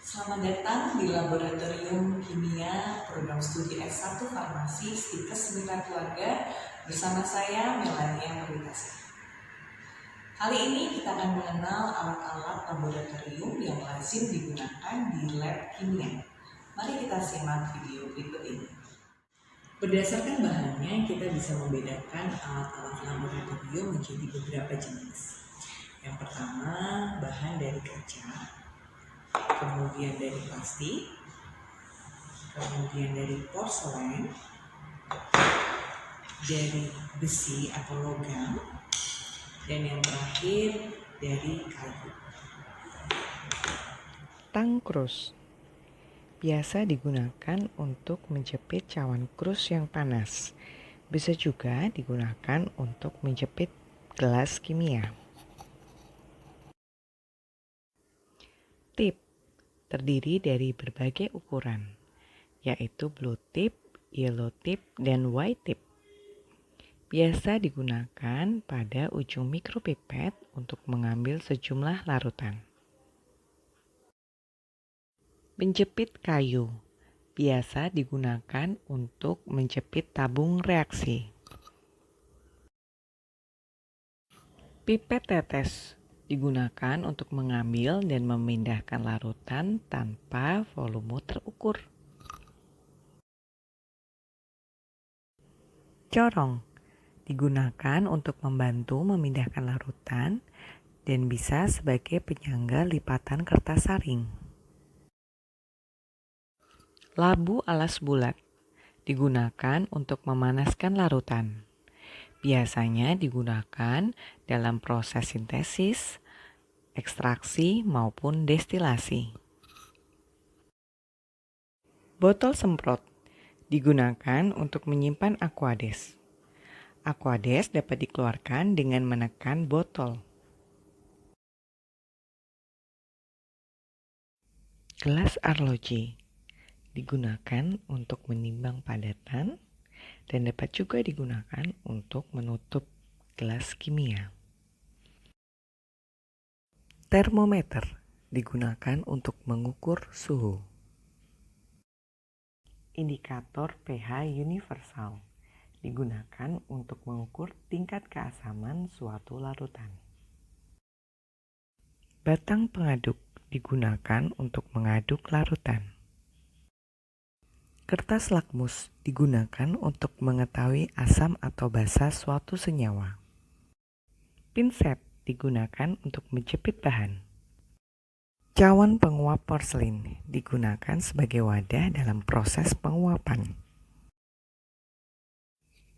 Selamat datang di Laboratorium Kimia Program Studi S1 Farmasi Stikes Sembilan Keluarga bersama saya Melania Meritasi. Kali ini kita akan mengenal alat-alat laboratorium yang lazim digunakan di lab kimia. Mari kita simak video berikut ini. Berdasarkan bahannya, kita bisa membedakan alat-alat laboratorium menjadi beberapa jenis. Yang pertama, bahan dari kaca, kemudian dari plastik, kemudian dari porselen, dari besi atau logam, dan yang terakhir dari kayu. Tang krus biasa digunakan untuk menjepit cawan krus yang panas. Bisa juga digunakan untuk menjepit gelas kimia. Tip terdiri dari berbagai ukuran, yaitu blue tip, yellow tip, dan white tip. Biasa digunakan pada ujung mikropipet untuk mengambil sejumlah larutan. Menjepit kayu biasa digunakan untuk menjepit tabung reaksi. Pipet tetes digunakan untuk mengambil dan memindahkan larutan tanpa volume terukur. Corong digunakan untuk membantu memindahkan larutan dan bisa sebagai penyangga lipatan kertas saring. Labu alas bulat digunakan untuk memanaskan larutan. Biasanya digunakan dalam proses sintesis, ekstraksi, maupun destilasi. Botol semprot digunakan untuk menyimpan aquades. Aquades dapat dikeluarkan dengan menekan botol. Gelas arloji digunakan untuk menimbang padatan dan dapat juga digunakan untuk menutup gelas kimia. Termometer digunakan untuk mengukur suhu. Indikator pH universal digunakan untuk mengukur tingkat keasaman suatu larutan. Batang pengaduk digunakan untuk mengaduk larutan. Kertas lakmus digunakan untuk mengetahui asam atau basa suatu senyawa. Pinset digunakan untuk menjepit bahan. Cawan penguap porselin digunakan sebagai wadah dalam proses penguapan.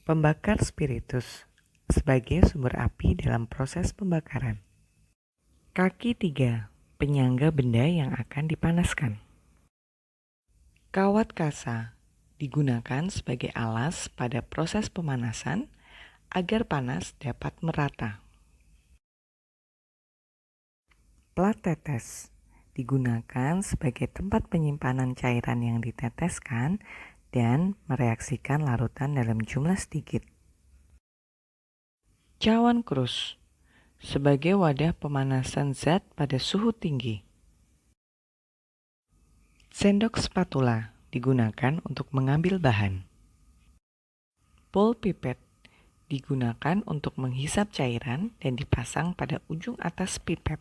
Pembakar spiritus sebagai sumber api dalam proses pembakaran. Kaki 3, penyangga benda yang akan dipanaskan. Kawat kasa digunakan sebagai alas pada proses pemanasan agar panas dapat merata. Plat tetes digunakan sebagai tempat penyimpanan cairan yang diteteskan dan mereaksikan larutan dalam jumlah sedikit. Cawan krus sebagai wadah pemanasan zat pada suhu tinggi. Sendok spatula digunakan untuk mengambil bahan. Bowl pipet digunakan untuk menghisap cairan dan dipasang pada ujung atas pipet.